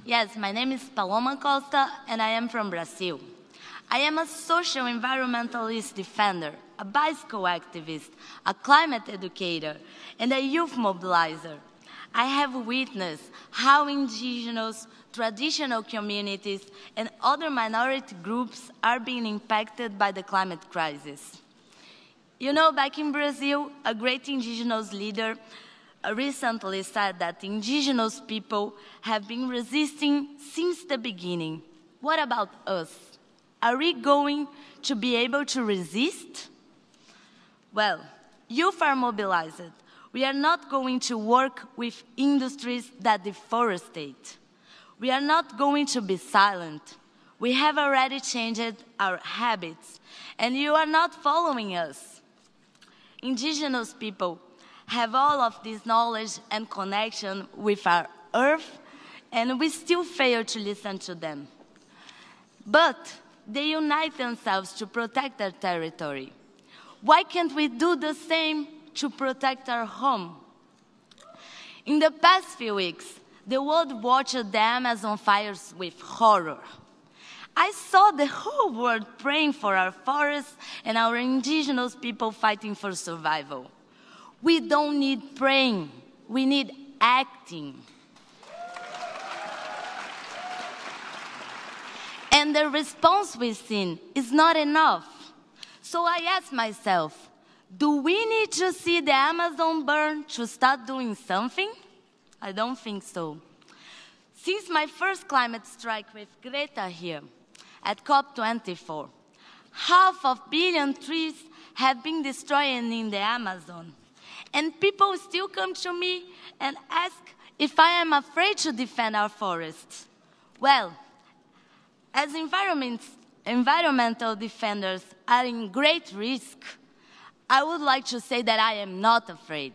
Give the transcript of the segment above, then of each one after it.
Yes, my name is Paloma Costa, and I am from Brazil. I am a social environmentalist defender, a bicycle activist, a climate educator, and a youth mobilizer. I have witnessed how indigenous, traditional communities, and other minority groups are being impacted by the climate crisis. You know, back in Brazil, a great indigenous leader recently said that indigenous people have been resisting since the beginning. What about us? Are we going to be able to resist? Well, youth are mobilized. We are not going to work with industries that deforestate. We are not going to be silent. We have already changed our habits, and you are not following us. Indigenous people have all of this knowledge and connection with our earth, and we still fail to listen to them. But they unite themselves to protect their territory. Why can't we do the same to protect our home? In the past few weeks, the world watched the Amazon fires with horror. I saw the whole world praying for our forests and our indigenous people fighting for survival. We don't need praying, we need acting. And the response we've seen is not enough. So I ask myself, do we need to see the Amazon burn to start doing something? I don't think so. Since my first climate strike with Greta here at COP24, 500 million trees have been destroyed in the Amazon. And people still come to me and ask if I am afraid to defend our forests. Well, as environmental defenders are in great risk, I would like to say that I am not afraid.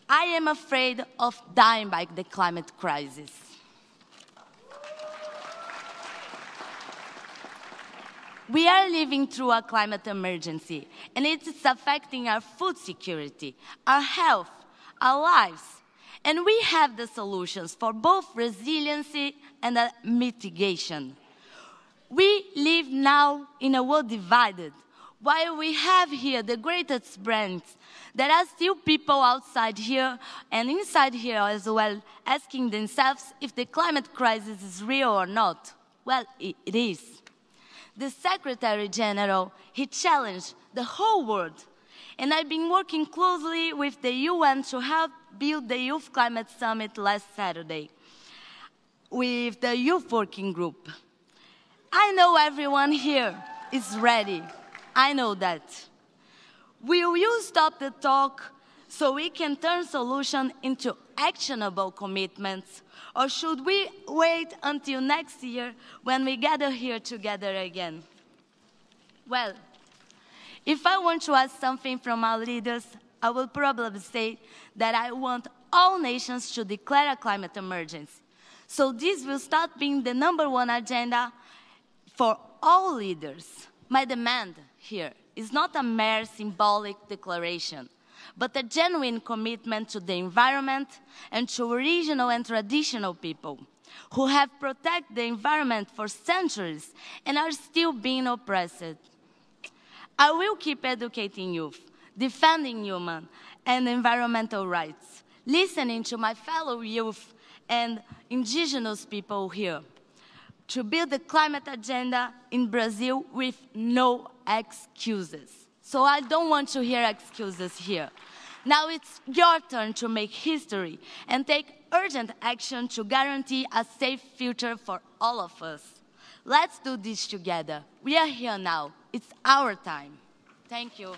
I am afraid of dying by the climate crisis. We are living through a climate emergency, and it is affecting our food security, our health, our lives. And we have the solutions for both resiliency and mitigation. We live now in a world divided. While we have here the greatest brands, there are still people outside here and inside here as well asking themselves if the climate crisis is real or not. Well, it is. The Secretary General, he challenged the whole world. And I've been working closely with the UN to help build the Youth Climate Summit last Saturday with the Youth Working Group. I know everyone here is ready. I know that. Will you stop the talk so we can turn solutions into actionable commitments? Or should we wait until next year when we gather here together again? Well, if I want to ask something from our leaders, I will probably say that I want all nations to declare a climate emergency. So this will start being the #1 agenda for all leaders. My demand here is not a mere symbolic declaration, but a genuine commitment to the environment and to regional and traditional people who have protected the environment for centuries and are still being oppressed. I will keep educating youth, defending human and environmental rights, listening to my fellow youth and indigenous people here, to build the climate agenda in Brazil with no excuses. So I don't want to hear excuses here. Now it's your turn to make history and take urgent action to guarantee a safe future for all of us. Let's do this together. We are here now. It's our time. Thank you.